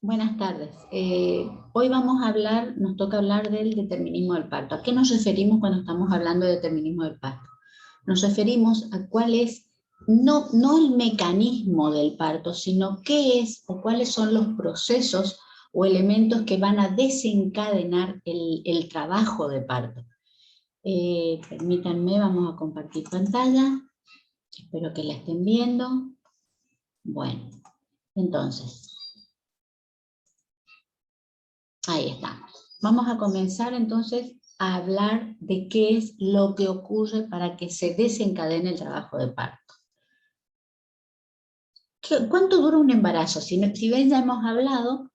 Buenas tardes. Hoy vamos a hablar, nos toca hablar del determinismo del parto. ¿A qué nos referimos cuando estamos hablando de determinismo del parto? Nos referimos a cuál es, no el mecanismo del parto, sino qué es o cuáles son los procesos o elementos que van a desencadenar el trabajo de parto. Permítanme, vamos a compartir pantalla. Espero que la estén viendo. Bueno, entonces, ahí estamos. Vamos a comenzar entonces a hablar de qué es lo que ocurre para que se desencadene el trabajo de parto. ¿Cuánto dura un embarazo? Si bien ya hemos hablado,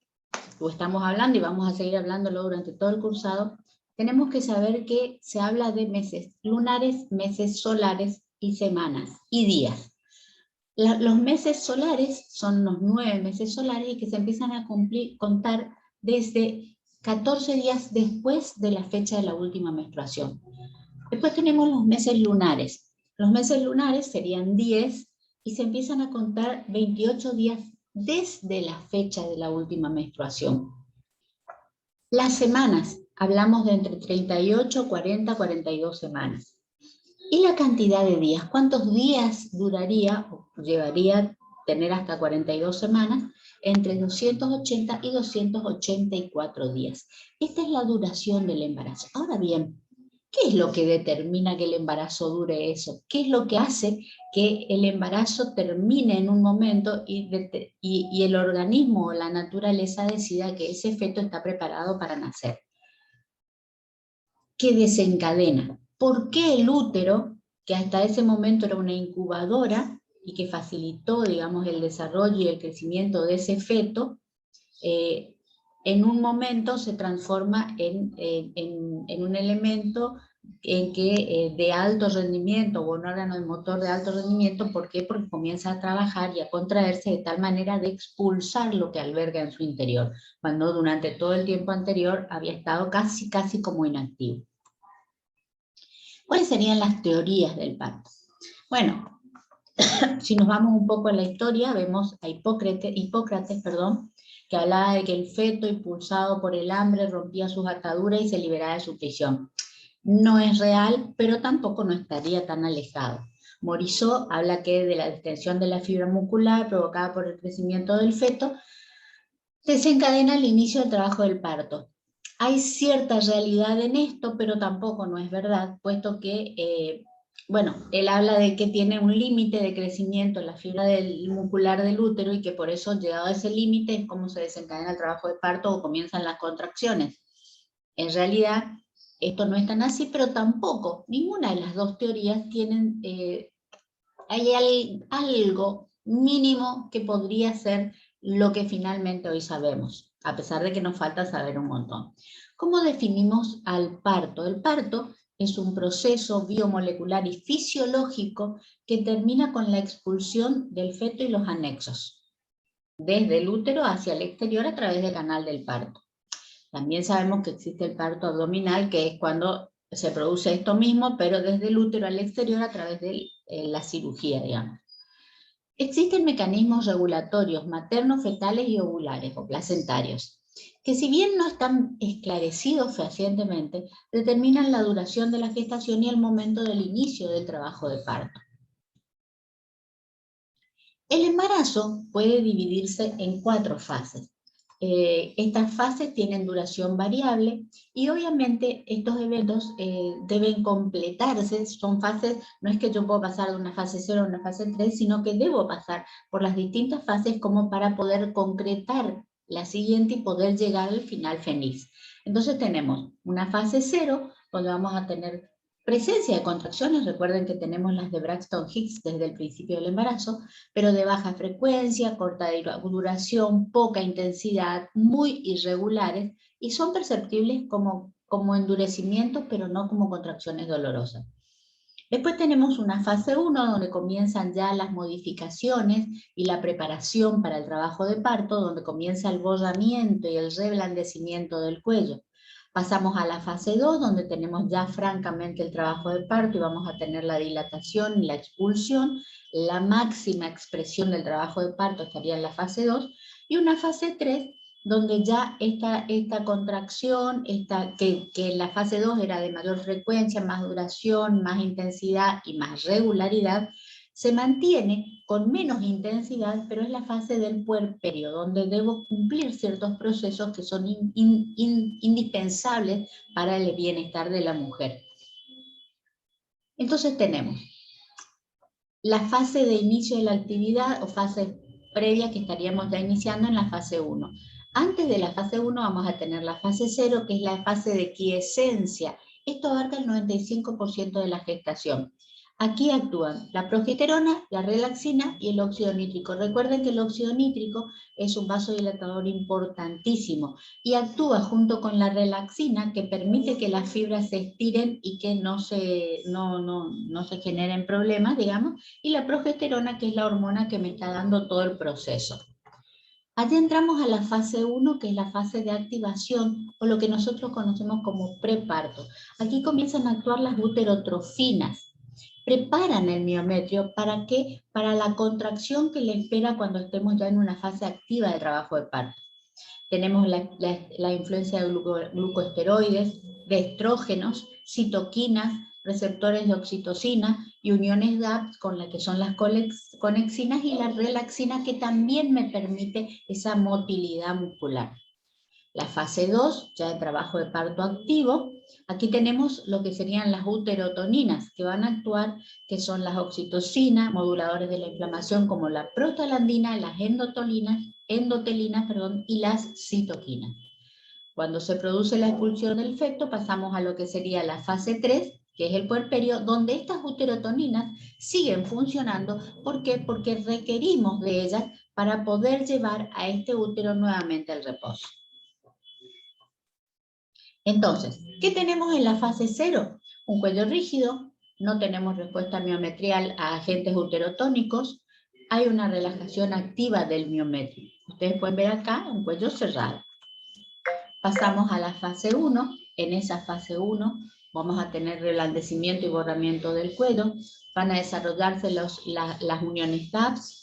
o estamos hablando y vamos a seguir hablándolo durante todo el cursado, tenemos que saber que se habla de meses lunares, meses solares y semanas y días. Los meses solares son los 9 meses solares y que se empiezan a contar desde 14 días después de la fecha de la última menstruación. Después tenemos los meses lunares. Los meses lunares serían 10 y se empiezan a contar 28 días desde la fecha de la última menstruación. Las semanas, hablamos de entre 38, 40, 42 semanas. ¿Y la cantidad de días? ¿Cuántos días duraría o llevaría tener hasta 42 semanas? Entre 280 y 284 días. Esta es la duración del embarazo. Ahora bien, ¿qué es lo que determina que el embarazo dure eso? ¿Qué es lo que hace que el embarazo termine en un momento y el organismo o la naturaleza decida que ese feto está preparado para nacer? ¿Qué desencadena? ¿Por qué el útero, que hasta ese momento era una incubadora y que facilitó, digamos, el desarrollo y el crecimiento de ese feto, en un momento se transforma en un elemento de alto rendimiento o un órgano de motor de alto rendimiento? ¿Por qué? Porque comienza a trabajar y a contraerse de tal manera de expulsar lo que alberga en su interior, cuando durante todo el tiempo anterior había estado casi como inactivo. ¿Cuáles serían las teorías del parto? Bueno, si nos vamos un poco a la historia, vemos a Hipócrates, que hablaba de que el feto impulsado por el hambre rompía sus ataduras y se liberaba de su prisión. No es real, pero tampoco no estaría tan alejado. Morisot habla que de la distensión de la fibra muscular provocada por el crecimiento del feto desencadena el inicio del trabajo del parto. Hay cierta realidad en esto, pero tampoco no es verdad, puesto que, él habla de que tiene un límite de crecimiento en la fibra muscular del útero y que por eso, llegado a ese límite, es como se desencadena el trabajo de parto o comienzan las contracciones. En realidad, esto no es tan así, pero tampoco, ninguna de las dos teorías tienen, hay algo mínimo que podría ser lo que finalmente hoy sabemos, a pesar de que nos falta saber un montón. ¿Cómo definimos al parto? El parto es un proceso biomolecular y fisiológico que termina con la expulsión del feto y los anexos, desde el útero hacia el exterior a través del canal del parto. También sabemos que existe el parto abdominal, que es cuando se produce esto mismo, pero desde el útero al exterior a través de la cirugía, digamos. Existen mecanismos regulatorios maternos, fetales y ovulares o placentarios, que si bien no están esclarecidos fehacientemente, determinan la duración de la gestación y el momento del inicio del trabajo de parto. El embarazo puede dividirse en 4 fases. Estas fases tienen duración variable y obviamente estos eventos deben completarse, son fases, no es que yo puedo pasar de una fase 0 a una fase 3, sino que debo pasar por las distintas fases como para poder concretar la siguiente y poder llegar al final feliz. Entonces tenemos una fase 0, donde vamos a tener presencia de contracciones. Recuerden que tenemos las de Braxton Hicks desde el principio del embarazo, pero de baja frecuencia, corta duración, poca intensidad, muy irregulares, y son perceptibles como endurecimientos, pero no como contracciones dolorosas. Después tenemos una fase 1, donde comienzan ya las modificaciones y la preparación para el trabajo de parto, donde comienza el borramiento y el reblandecimiento del cuello. Pasamos a la fase 2, donde tenemos ya francamente el trabajo de parto y vamos a tener la dilatación y la expulsión. La máxima expresión del trabajo de parto estaría en la fase 2, y una fase 3, donde ya esta contracción, que en la fase 2 era de mayor frecuencia, más duración, más intensidad y más regularidad, se mantiene con menos intensidad, pero es la fase del puerperio, donde debo cumplir ciertos procesos que son indispensables para el bienestar de la mujer. Entonces tenemos la fase de inicio de la actividad o fase previa que estaríamos ya iniciando en la fase 1. Antes de la fase 1 vamos a tener la fase 0, que es la fase de quiescencia. Esto abarca el 95% de la gestación. Aquí actúan la progesterona, la relaxina y el óxido nítrico. Recuerden que el óxido nítrico es un vasodilatador importantísimo y actúa junto con la relaxina, que permite que las fibras se estiren y que no se generen problemas, digamos, y la progesterona, que es la hormona que me está dando todo el proceso. Allí entramos a la fase 1, que es la fase de activación, o lo que nosotros conocemos como preparto. Aquí comienzan a actuar las uterotrofinas. Preparan el miometrio ¿para qué? Para la contracción que le espera cuando estemos ya en una fase activa de trabajo de parto. Tenemos la influencia de glucoesteroides, de estrógenos, citoquinas, receptores de oxitocina y uniones DAP con las que son las conexinas y la relaxina, que también me permite esa motilidad muscular. La fase 2, ya de trabajo de parto activo, aquí tenemos lo que serían las uterotoninas, que van a actuar, que son las oxitocinas, moduladores de la inflamación como la prostaglandina, las endotelinas, y las citoquinas. Cuando se produce la expulsión del feto, pasamos a lo que sería la fase 3, que es el puerperio, donde estas uterotoninas siguen funcionando. ¿Por qué? Porque requerimos de ellas para poder llevar a este útero nuevamente al reposo. Entonces, ¿qué tenemos en la fase 0? Un cuello rígido, no tenemos respuesta miometrial a agentes uterotónicos, hay una relajación activa del miometrio. Ustedes pueden ver acá un cuello cerrado. Pasamos a la fase 1, en esa fase 1 vamos a tener reblandecimiento y borramiento del cuello, van a desarrollarse las uniones DAPS,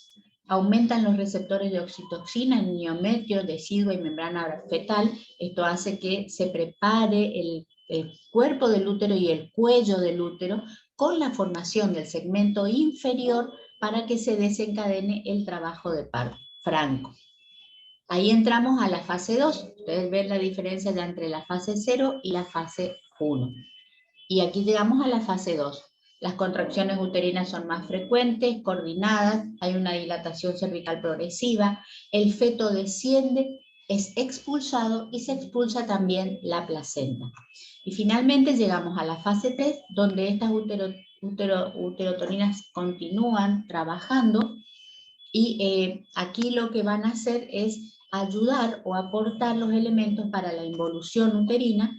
aumentan los receptores de oxitocina en miometrio, deciduo y membrana fetal. Esto hace que se prepare el cuerpo del útero y el cuello del útero con la formación del segmento inferior para que se desencadene el trabajo de parto franco. Ahí entramos a la fase 2. Ustedes ven la diferencia ya entre la fase 0 y la fase 1. Y aquí llegamos a la fase 2. Las contracciones uterinas son más frecuentes, coordinadas, hay una dilatación cervical progresiva, el feto desciende, es expulsado y se expulsa también la placenta. Y finalmente llegamos a la fase 3, donde estas uterotoninas continúan trabajando y aquí lo que van a hacer es ayudar o aportar los elementos para la involución uterina,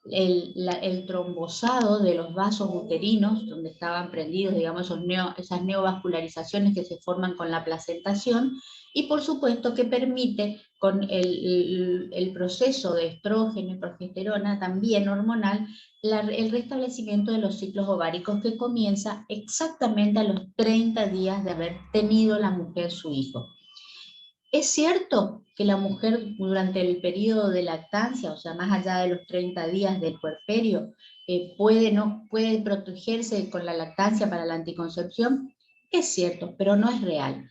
el trombosado de los vasos uterinos, donde estaban prendidos, digamos, esas neovascularizaciones que se forman con la placentación, y por supuesto que permite, con el proceso de estrógeno y progesterona, también hormonal, el restablecimiento de los ciclos ováricos, que comienza exactamente a los 30 días de haber tenido la mujer su hijo. Es cierto que la mujer durante el periodo de lactancia, o sea, más allá de los 30 días del puerperio, puede protegerse con la lactancia para la anticoncepción. Es cierto, pero no es real,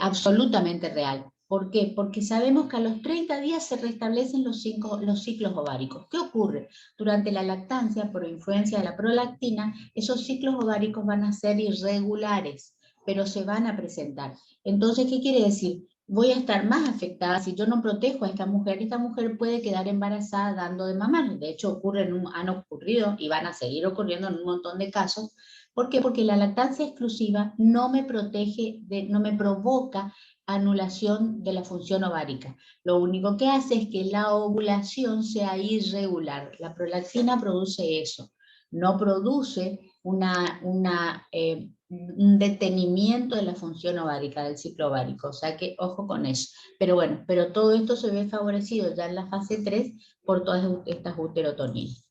absolutamente real. ¿Por qué? Porque sabemos que a los 30 días se restablecen los ciclos ováricos. ¿Qué ocurre? Durante la lactancia, por influencia de la prolactina, esos ciclos ováricos van a ser irregulares, pero se van a presentar. Entonces, ¿qué quiere decir? Voy a estar más afectada si yo no protejo a esta mujer puede quedar embarazada dando de mamar. De hecho, han ocurrido y van a seguir ocurriendo en un montón de casos. ¿Por qué? Porque la lactancia exclusiva no me protege, no me provoca anulación de la función ovárica. Lo único que hace es que la ovulación sea irregular. La prolactina produce eso, no produce un detenimiento de la función ovárica, del ciclo ovárico, o sea que ojo con eso. Pero bueno, todo esto se ve favorecido ya en la fase 3 por todas estas uterotoninas.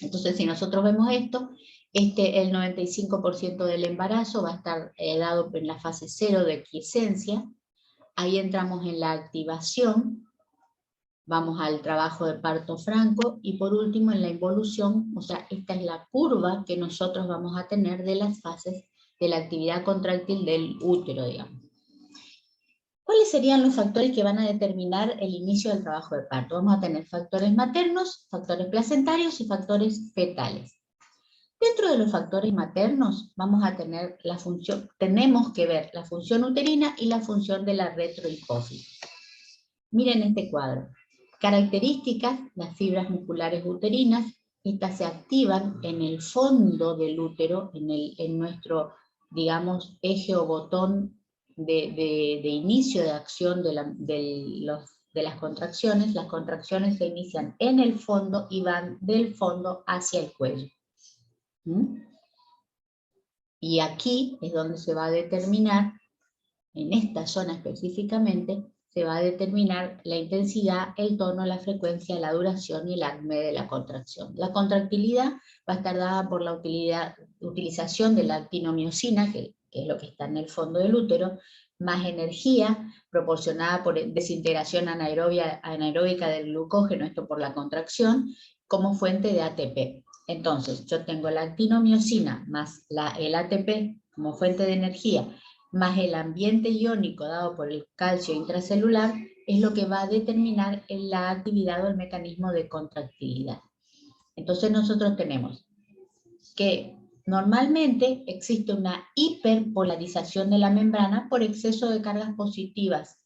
Entonces, si nosotros vemos esto, el 95% del embarazo va a estar dado en la fase 0 de quiescencia, Ahí entramos en la activación, vamos al trabajo de parto franco y por último en la involución, o sea, esta es la curva que nosotros vamos a tener de las fases de la actividad contráctil del útero, digamos. ¿Cuáles serían los factores que van a determinar el inicio del trabajo de parto? Vamos a tener factores maternos, factores placentarios y factores fetales. Dentro de los factores maternos vamos a tener la función, tenemos que ver la función uterina y la función de la retrohipófisis. Miren este cuadro. Características, las fibras musculares uterinas, estas se activan en el fondo del útero, en nuestro, digamos, eje o botón de inicio de acción de las contracciones. Las contracciones se inician en el fondo y van del fondo hacia el cuello. Y aquí es donde se va a determinar, en esta zona específicamente, se va a determinar la intensidad, el tono, la frecuencia, la duración y el acme de la contracción. La contractilidad va a estar dada por la utilización de la actinomiosina, que es lo que está en el fondo del útero, más energía proporcionada por desintegración anaeróbica del glucógeno, esto por la contracción, como fuente de ATP. Entonces, yo tengo la actinomiosina más el ATP como fuente de energía, más el ambiente iónico dado por el calcio intracelular, es lo que va a determinar la actividad o el mecanismo de contractilidad. Entonces nosotros tenemos que normalmente existe una hiperpolarización de la membrana por exceso de cargas positivas.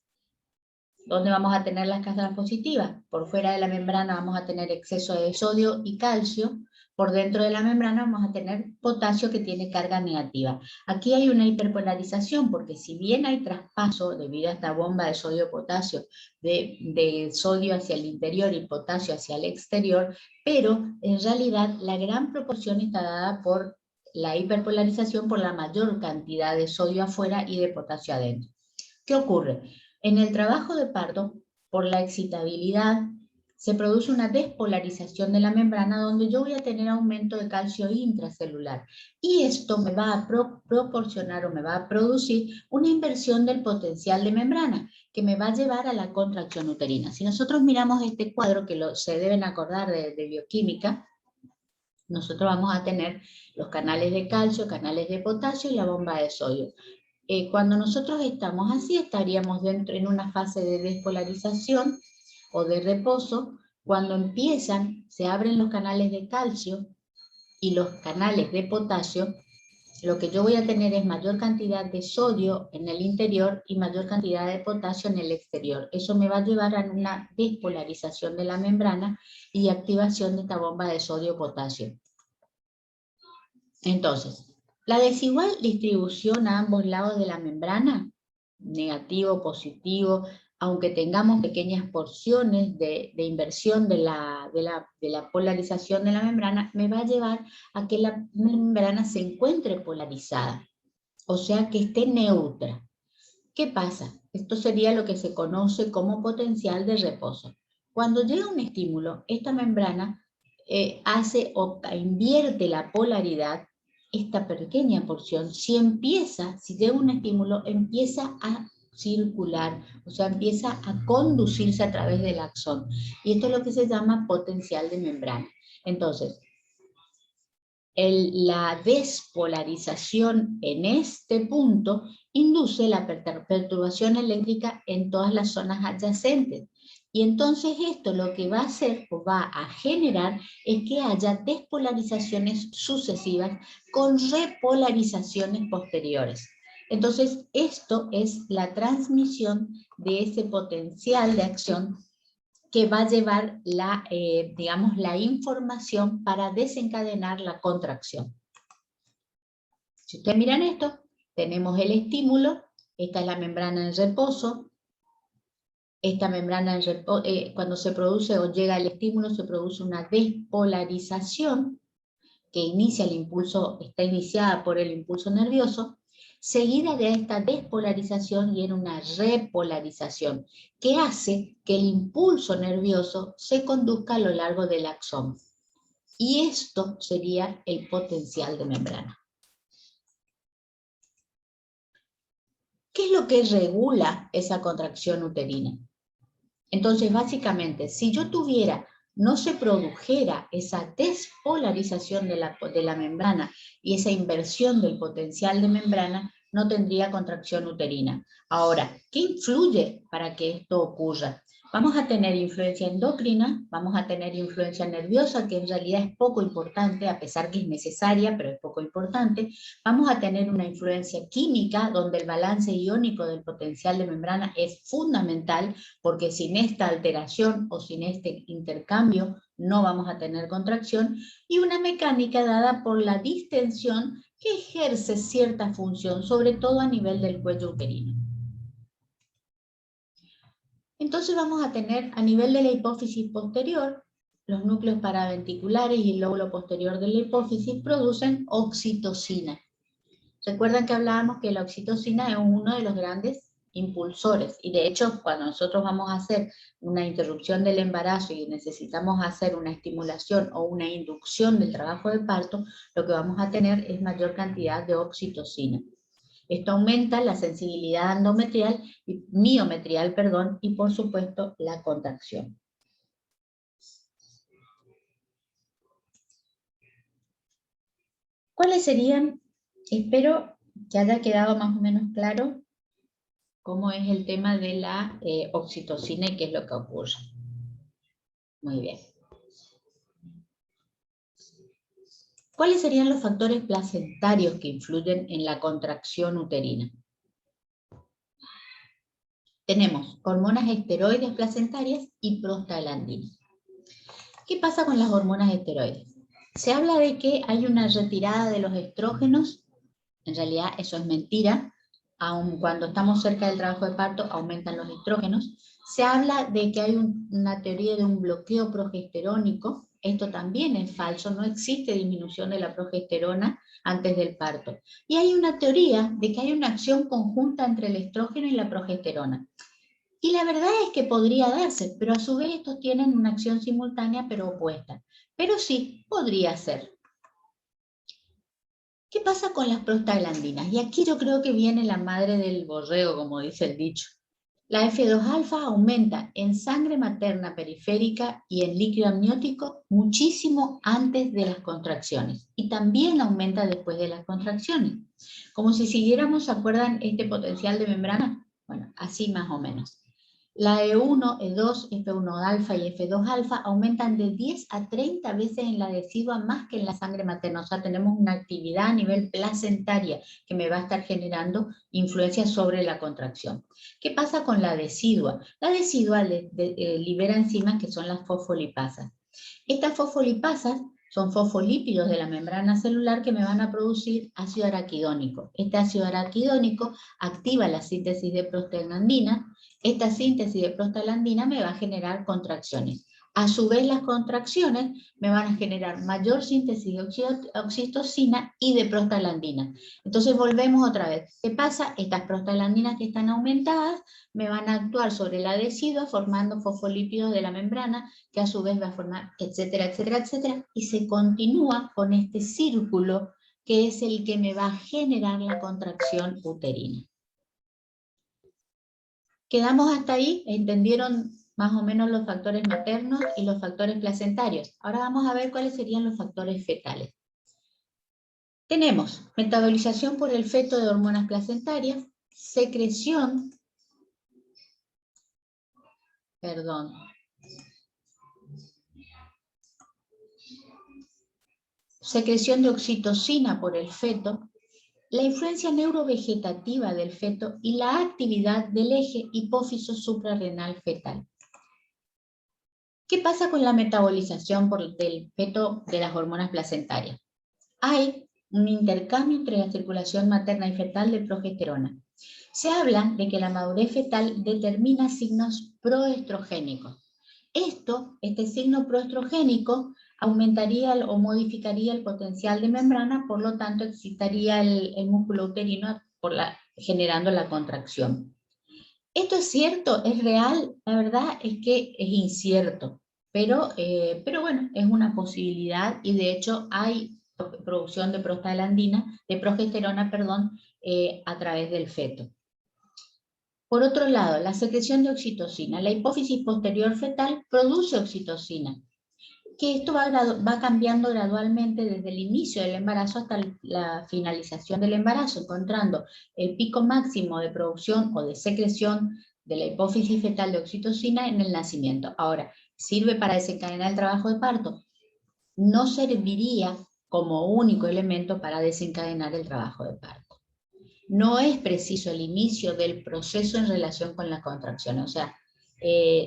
¿Dónde vamos a tener las cargas positivas? Por fuera de la membrana vamos a tener exceso de sodio y calcio. Por dentro de la membrana vamos a tener potasio que tiene carga negativa. Aquí hay una hiperpolarización porque si bien hay traspaso debido a esta bomba de sodio-potasio, de sodio hacia el interior y potasio hacia el exterior, pero en realidad la gran proporción está dada por la hiperpolarización por la mayor cantidad de sodio afuera y de potasio adentro. ¿Qué ocurre? En el trabajo de parto, por la excitabilidad, se produce una despolarización de la membrana donde yo voy a tener aumento de calcio intracelular. Y esto me va a proporcionar o me va a producir una inversión del potencial de membrana que me va a llevar a la contracción uterina. Si nosotros miramos este cuadro, que se deben acordar de bioquímica, nosotros vamos a tener los canales de calcio, canales de potasio y la bomba de sodio. Cuando nosotros estamos así, estaríamos en una fase de despolarización o de reposo. Cuando empiezan, se abren los canales de calcio y los canales de potasio, lo que yo voy a tener es mayor cantidad de sodio en el interior y mayor cantidad de potasio en el exterior. Eso me va a llevar a una despolarización de la membrana y activación de esta bomba de sodio-potasio. Entonces, la desigual distribución a ambos lados de la membrana, negativo, positivo, aunque tengamos pequeñas porciones de inversión de la polarización de la membrana, me va a llevar a que la membrana se encuentre polarizada, o sea que esté neutra. ¿Qué pasa? Esto sería lo que se conoce como potencial de reposo. Cuando llega un estímulo, esta membrana hace o invierte la polaridad. Esta pequeña porción, si llega un estímulo, empieza a circular, o sea, empieza a conducirse a través del axón. Y esto es lo que se llama potencial de membrana. Entonces, la despolarización en este punto induce la perturbación eléctrica en todas las zonas adyacentes. Y entonces esto lo que va a hacer o va a generar es que haya despolarizaciones sucesivas con repolarizaciones posteriores. Entonces esto es la transmisión de ese potencial de acción que va a llevar digamos, la información para desencadenar la contracción. Si ustedes miran esto, tenemos el estímulo, esta es la membrana en reposo. Esta membrana cuando se produce o llega el estímulo, se produce una despolarización que inicia el impulso, está iniciada por el impulso nervioso, seguida de esta despolarización viene una repolarización, que hace que el impulso nervioso se conduzca a lo largo del axón. Y esto sería el potencial de membrana. ¿Qué es lo que regula esa contracción uterina? Entonces, básicamente, si yo no se produjera esa despolarización de la membrana y esa inversión del potencial de membrana, no tendría contracción uterina. Ahora, ¿qué influye para que esto ocurra? Vamos a tener influencia endocrina, vamos a tener influencia nerviosa, que en realidad es poco importante, a pesar que es necesaria, pero es poco importante. Vamos a tener una influencia química, donde el balance iónico del potencial de membrana es fundamental, porque sin esta alteración o sin este intercambio no vamos a tener contracción, y una mecánica dada por la distensión que ejerce cierta función, sobre todo a nivel del cuello uterino. Entonces vamos a tener a nivel de la hipófisis posterior, los núcleos paraventriculares y el lóbulo posterior de la hipófisis producen oxitocina. Recuerdan que hablábamos que la oxitocina es uno de los grandes impulsores, y de hecho cuando nosotros vamos a hacer una interrupción del embarazo y necesitamos hacer una estimulación o una inducción del trabajo de parto, lo que vamos a tener es mayor cantidad de oxitocina. Esto aumenta la sensibilidad miometrial, y por supuesto la contracción. ¿Cuáles serían? Espero que haya quedado más o menos claro cómo es el tema de la oxitocina y qué es lo que ocurre. Muy bien. ¿Cuáles serían los factores placentarios que influyen en la contracción uterina? Tenemos hormonas esteroides placentarias y prostaglandina. ¿Qué pasa con las hormonas esteroides? Se habla de que hay una retirada de los estrógenos. En realidad eso es mentira. Aun cuando estamos cerca del trabajo de parto, aumentan los estrógenos. Se habla de que hay una teoría de un bloqueo progesterónico. Esto también es falso, no existe disminución de la progesterona antes del parto. Y hay una teoría de que hay una acción conjunta entre el estrógeno y la progesterona. Y la verdad es que podría darse, pero a su vez estos tienen una acción simultánea pero opuesta. Pero sí, podría ser. ¿Qué pasa con las prostaglandinas? Y aquí yo creo que viene la madre del borrego, como dice el dicho. La F2-alfa aumenta en sangre materna periférica y en líquido amniótico muchísimo antes de las contracciones. Y también aumenta después de las contracciones. Como si siguiéramos, ¿se acuerdan este potencial de membrana? Bueno, así más o menos. La E1, E2, F1-alfa y F2-alfa aumentan de 10 a 30 veces en la decidua más que en la sangre materna. O sea, tenemos una actividad a nivel placentaria que me va a estar generando influencia sobre la contracción. ¿Qué pasa con la decidua? La decidua libera enzimas que son las fosfolipasas. Estas fosfolipasas son fosfolípidos de la membrana celular que me van a producir ácido araquidónico. Este ácido araquidónico activa la síntesis de prostaglandina. Esta síntesis de prostaglandina me va a generar contracciones. A su vez, las contracciones me van a generar mayor síntesis de oxitocina y de prostaglandina. Entonces volvemos otra vez. ¿Qué pasa? Estas prostaglandinas que están aumentadas me van a actuar sobre la decidua formando fosfolípidos de la membrana, que a su vez va a formar, etcétera, etcétera, etcétera, y se continúa con este círculo que es el que me va a generar la contracción uterina. ¿Quedamos hasta ahí? ¿Entendieron más o menos los factores maternos y los factores placentarios? Ahora vamos a ver cuáles serían los factores fetales. Tenemos metabolización por el feto de hormonas placentarias, secreción de oxitocina por el feto, la influencia neurovegetativa del feto y la actividad del eje hipófiso suprarrenal fetal. ¿Qué pasa con la metabolización del feto de las hormonas placentarias? Hay un intercambio entre la circulación materna y fetal de progesterona. Se habla de que la madurez fetal determina signos proestrogénicos. Este signo proestrogénico aumentaría o modificaría el potencial de membrana, por lo tanto excitaría el músculo uterino generando la contracción. ¿Esto es cierto? ¿Es real? La verdad es que es incierto, pero bueno, es una posibilidad, y de hecho hay producción de progesterona, a través del feto. Por otro lado, la secreción de oxitocina. La hipófisis posterior fetal produce oxitocina, que esto va cambiando gradualmente desde el inicio del embarazo hasta la finalización del embarazo, encontrando el pico máximo de producción o de secreción de la hipófisis fetal de oxitocina en el nacimiento. Ahora, ¿sirve para desencadenar el trabajo de parto? No serviría como único elemento para desencadenar el trabajo de parto. No es preciso el inicio del proceso en relación con la contracción, o sea,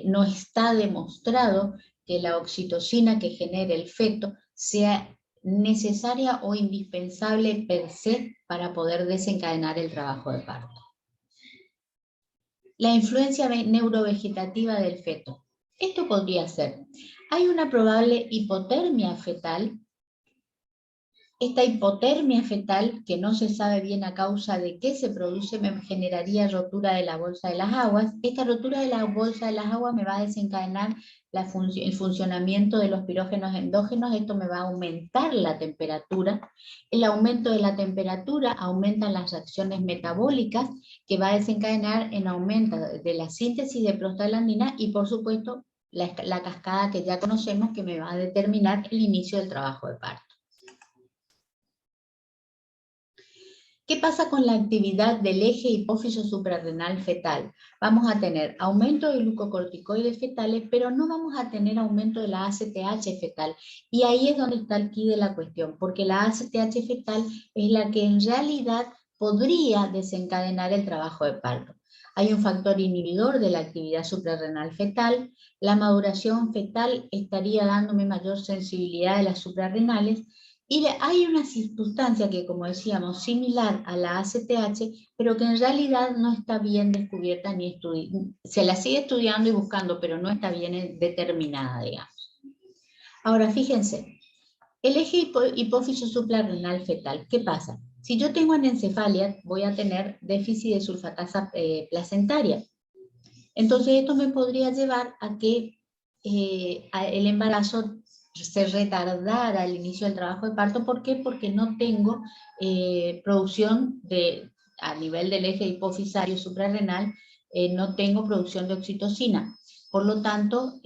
no está demostrado que la oxitocina que genere el feto sea necesaria o indispensable per se para poder desencadenar el trabajo de parto. La influencia neurovegetativa del feto. Esto podría ser, hay una probable hipotermia fetal. Esta hipotermia fetal, que no se sabe bien a causa de qué se produce, me generaría rotura de la bolsa de las aguas. Esta rotura de la bolsa de las aguas me va a desencadenar el funcionamiento de los pirógenos endógenos. Esto me va a aumentar la temperatura. El aumento de la temperatura aumenta las reacciones metabólicas, que va a desencadenar en aumento de la síntesis de prostaglandina y, por supuesto, la cascada que ya conocemos, que me va a determinar el inicio del trabajo de parto. ¿Qué pasa con la actividad del eje hipófiso suprarrenal fetal? Vamos a tener aumento de glucocorticoides fetales, pero no vamos a tener aumento de la ACTH fetal. Y ahí es donde está el quid de la cuestión, porque la ACTH fetal es la que en realidad podría desencadenar el trabajo de parto. Hay un factor inhibidor de la actividad suprarrenal fetal. La maduración fetal estaría dándome mayor sensibilidad de las suprarrenales. Y hay una circunstancia que, como decíamos, similar a la ACTH, pero que en realidad no está bien descubierta ni estudiada. Se la sigue estudiando y buscando, pero no está bien determinada, digamos. Ahora, fíjense, el eje hipófiso suprarrenal fetal, ¿qué pasa? Si yo tengo anencefalia, voy a tener déficit de sulfatasa placentaria. Entonces, esto me podría llevar a que el embarazo se retardara el inicio del trabajo de parto. ¿Por qué? Porque no tengo producción a nivel del eje hipofisario suprarrenal, no tengo producción de oxitocina. Por lo tanto,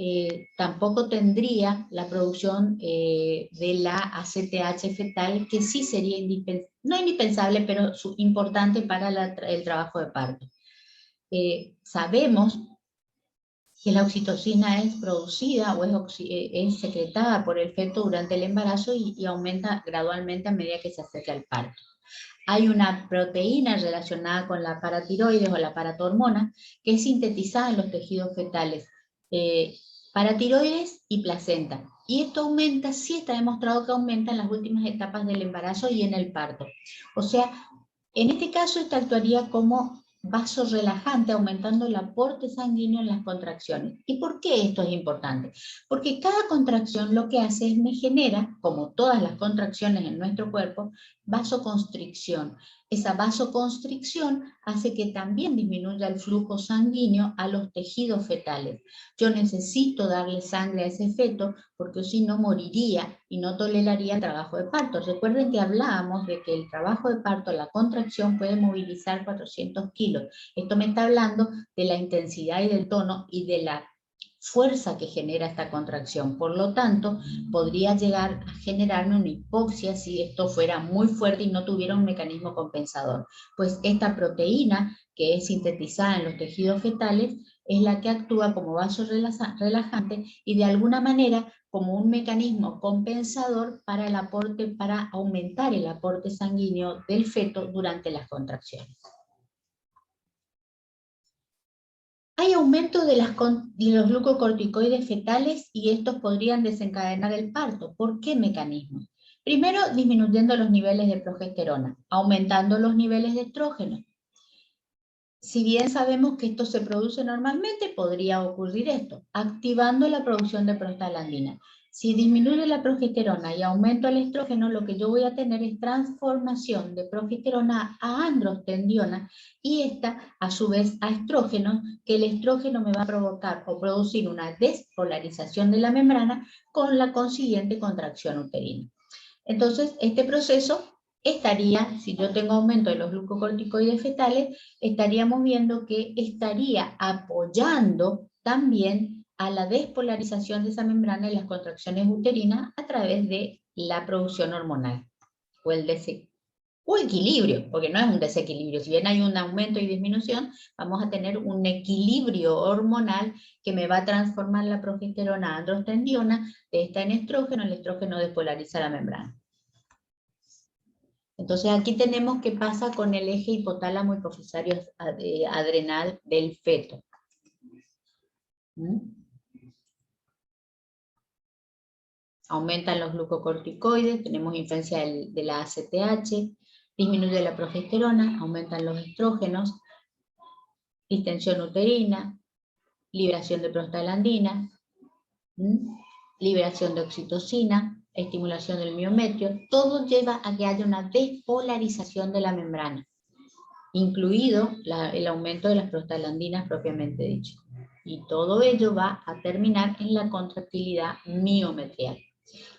tampoco tendría la producción de la ACTH fetal, que sí sería no indispensable, pero importante para el trabajo de parto. Sabemos que la oxitocina es producida o es secretada por el feto durante el embarazo y aumenta gradualmente a medida que se acerca el parto. Hay una proteína relacionada con la paratiroides o la paratormona que es sintetizada en los tejidos fetales, paratiroides y placenta. Y esto aumenta, sí está demostrado que aumenta en las últimas etapas del embarazo y en el parto. O sea, en este caso, esta actuaría como vasorrelajante, aumentando el aporte sanguíneo en las contracciones. ¿Y por qué esto es importante? Porque cada contracción lo que hace es me genera, como todas las contracciones en nuestro cuerpo, vasoconstricción. Esa vasoconstricción hace que también disminuya el flujo sanguíneo a los tejidos fetales. Yo necesito darle sangre a ese feto porque si no moriría y no toleraría el trabajo de parto. Recuerden que hablábamos de que el trabajo de parto, la contracción, puede movilizar 400 kilos. Esto me está hablando de la intensidad y del tono y de la fuerza que genera esta contracción. Por lo tanto, podría llegar a generarme una hipoxia si esto fuera muy fuerte y no tuviera un mecanismo compensador. Pues esta proteína, que es sintetizada en los tejidos fetales, es la que actúa como vasorelajante y de alguna manera como un mecanismo compensador para el aporte, para aumentar el aporte sanguíneo del feto durante las contracciones. Hay aumento de los glucocorticoides fetales y estos podrían desencadenar el parto. ¿Por qué mecanismo? Primero, disminuyendo los niveles de progesterona, aumentando los niveles de estrógeno. Si bien sabemos que esto se produce normalmente, podría ocurrir esto, activando la producción de prostaglandina. Si disminuye la progesterona y aumento el estrógeno, lo que yo voy a tener es transformación de progesterona a androstendiona y esta, a su vez, a estrógeno, que el estrógeno me va a provocar o producir una despolarización de la membrana con la consiguiente contracción uterina. Entonces, este proceso estaría, si yo tengo aumento de los glucocorticoides fetales, estaríamos viendo que estaría apoyando también a la despolarización de esa membrana y las contracciones uterinas a través de la producción hormonal o el equilibrio, porque no es un desequilibrio. Si bien hay un aumento y disminución, vamos a tener un equilibrio hormonal que me va a transformar la progesterona a androstendiona, de esta en estrógeno, el estrógeno despolariza la membrana. Entonces aquí tenemos qué pasa con el eje hipotálamo hipofisario adrenal del feto. Aumentan los glucocorticoides, tenemos influencia de la ACTH, disminuye la progesterona, aumentan los estrógenos, distensión uterina, liberación de prostaglandina, liberación de oxitocina, estimulación del miometrio, todo lleva a que haya una despolarización de la membrana, incluido el aumento de las prostaglandinas propiamente dicho. Y todo ello va a terminar en la contractilidad miometrial.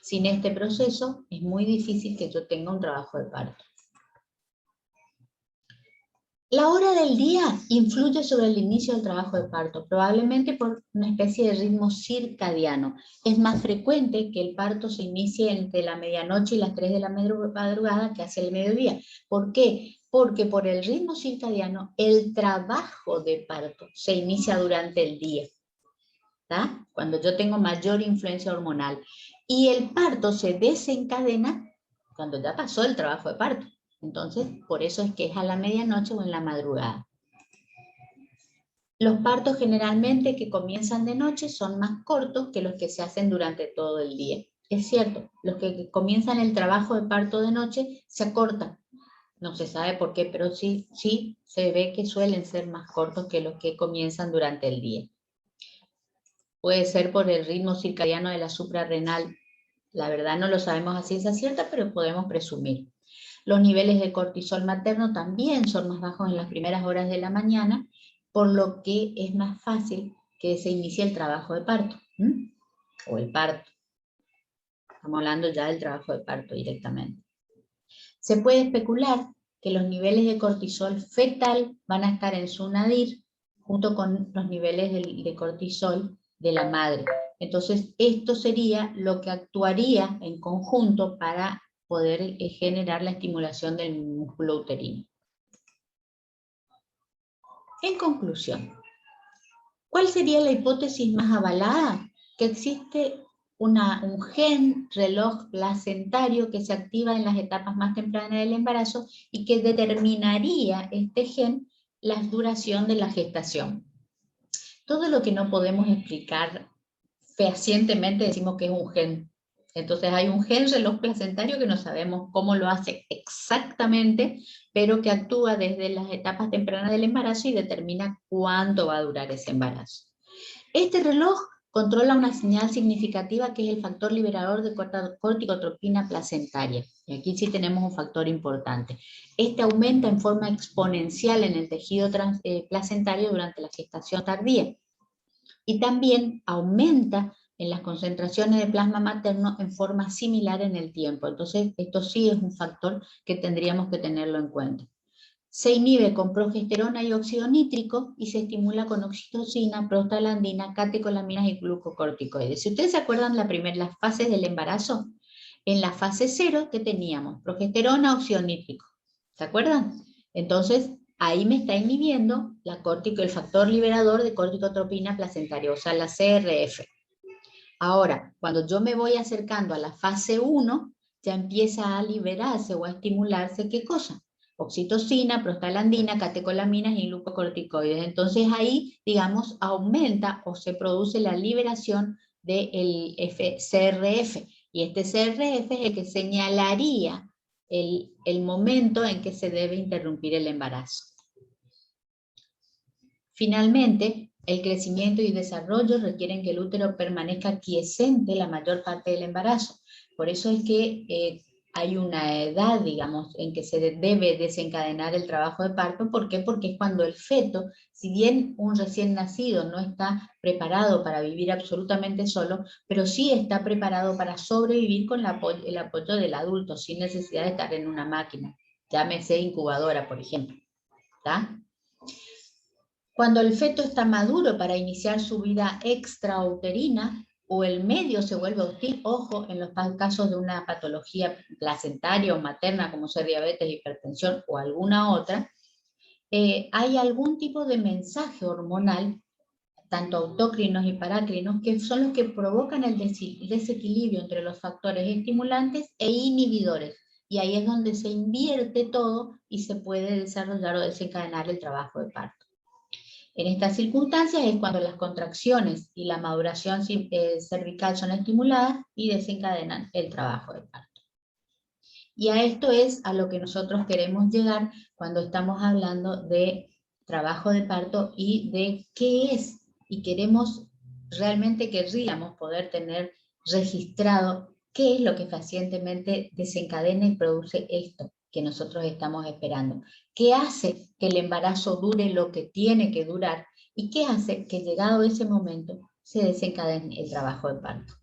Sin este proceso es muy difícil que yo tenga un trabajo de parto. La hora del día influye sobre el inicio del trabajo de parto, probablemente por una especie de ritmo circadiano. Es más frecuente que el parto se inicie entre la medianoche y las 3 de la madrugada que hacia el mediodía. ¿Por qué? Porque por el ritmo circadiano el trabajo de parto se inicia durante el día, ¿tá? Cuando yo tengo mayor influencia hormonal. Y el parto se desencadena cuando ya pasó el trabajo de parto. Entonces, por eso es que es a la medianoche o en la madrugada. Los partos generalmente que comienzan de noche son más cortos que los que se hacen durante todo el día. Es cierto, los que comienzan el trabajo de parto de noche se acortan. No se sabe por qué, pero sí se ve que suelen ser más cortos que los que comienzan durante el día. Puede ser por el ritmo circadiano de la suprarrenal. La verdad no lo sabemos a ciencia cierta, pero podemos presumir. Los niveles de cortisol materno también son más bajos en las primeras horas de la mañana, por lo que es más fácil que se inicie el trabajo de parto, o el parto. Estamos hablando ya del trabajo de parto directamente. Se puede especular que los niveles de cortisol fetal van a estar en su nadir, junto con los niveles de cortisol de la madre. Entonces, esto sería lo que actuaría en conjunto para poder generar la estimulación del músculo uterino. En conclusión, ¿cuál sería la hipótesis más avalada? Que existe un gen reloj placentario que se activa en las etapas más tempranas del embarazo y que determinaría este gen la duración de la gestación. Todo lo que no podemos explicar fehacientemente decimos que es un gen. Entonces hay un gen reloj placentario que no sabemos cómo lo hace exactamente, pero que actúa desde las etapas tempranas del embarazo y determina cuánto va a durar ese embarazo. Este reloj controla una señal significativa que es el factor liberador de corticotropina placentaria. Y aquí sí tenemos un factor importante. Este aumenta en forma exponencial en el tejido placentario durante la gestación tardía. Y también aumenta en las concentraciones de plasma materno en forma similar en el tiempo. Entonces, esto sí es un factor que tendríamos que tenerlo en cuenta. Se inhibe con progesterona y óxido nítrico y se estimula con oxitocina, prostaglandina, catecolaminas y glucocorticoides. Si ustedes se acuerdan las fases del embarazo, en la fase 0 que teníamos progesterona, óxido nítrico. ¿Se acuerdan? Entonces, ahí me está inhibiendo el factor liberador de corticotropina placentaria, o sea, la CRF. Ahora, cuando yo me voy acercando a la fase 1, ya empieza a liberarse o a estimularse, ¿qué cosa? Oxitocina, prostaglandina, catecolaminas y glucocorticoides. Entonces ahí, digamos, aumenta o se produce la liberación del CRF. Y este CRF es el que señalaría el momento en que se debe interrumpir el embarazo. Finalmente, el crecimiento y desarrollo requieren que el útero permanezca quiescente la mayor parte del embarazo. Por eso es que hay una edad, digamos, en que se debe desencadenar el trabajo de parto. ¿Por qué? Porque es cuando el feto, si bien un recién nacido no está preparado para vivir absolutamente solo, pero sí está preparado para sobrevivir con el apoyo del adulto, sin necesidad de estar en una máquina, llámese incubadora, por ejemplo. ¿Está? Cuando el feto está maduro para iniciar su vida extrauterina, o el medio se vuelve hostil, ojo, en los casos de una patología placentaria o materna, como ser diabetes, hipertensión o alguna otra, hay algún tipo de mensaje hormonal, tanto autócrinos y parácrinos, que son los que provocan el desequilibrio entre los factores estimulantes e inhibidores. Y ahí es donde se invierte todo y se puede desarrollar o desencadenar el trabajo de parto. En estas circunstancias es cuando las contracciones y la maduración cervical son estimuladas y desencadenan el trabajo de parto. Y a esto es a lo que nosotros queremos llegar cuando estamos hablando de trabajo de parto y de qué es. Y querríamos poder tener registrado qué es lo que fehacientemente desencadena y produce esto que nosotros estamos esperando. ¿Qué hace que el embarazo dure lo que tiene que durar? ¿Y qué hace que llegado ese momento se desencadene el trabajo de parto?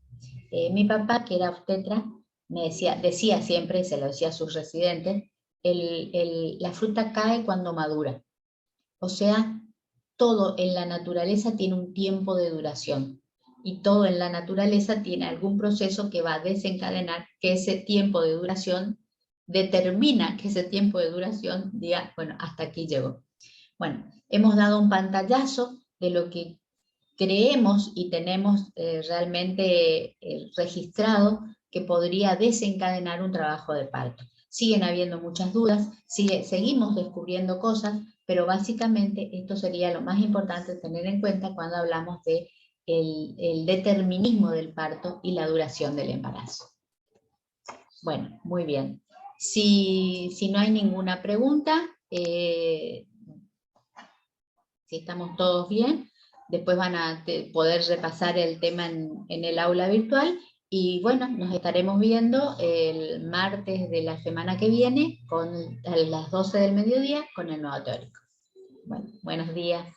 Mi papá, que era obstetra, me decía siempre, se lo decía a sus residentes, la fruta cae cuando madura. O sea, todo en la naturaleza tiene un tiempo de duración. Y todo en la naturaleza tiene algún proceso que va a desencadenar que ese tiempo de duración determina que ese tiempo de duración diga, bueno, hasta aquí llegó. Bueno, hemos dado un pantallazo de lo que creemos y tenemos realmente registrado que podría desencadenar un trabajo de parto. Siguen habiendo muchas dudas, seguimos descubriendo cosas, pero básicamente esto sería lo más importante tener en cuenta cuando hablamos de el determinismo del parto y la duración del embarazo. Bueno, muy bien. Si no hay ninguna pregunta, si estamos todos bien, después van a poder repasar el tema en el aula virtual. Y bueno, nos estaremos viendo el martes de la semana que viene a las 12 del mediodía con el nuevo teórico. Bueno, buenos días.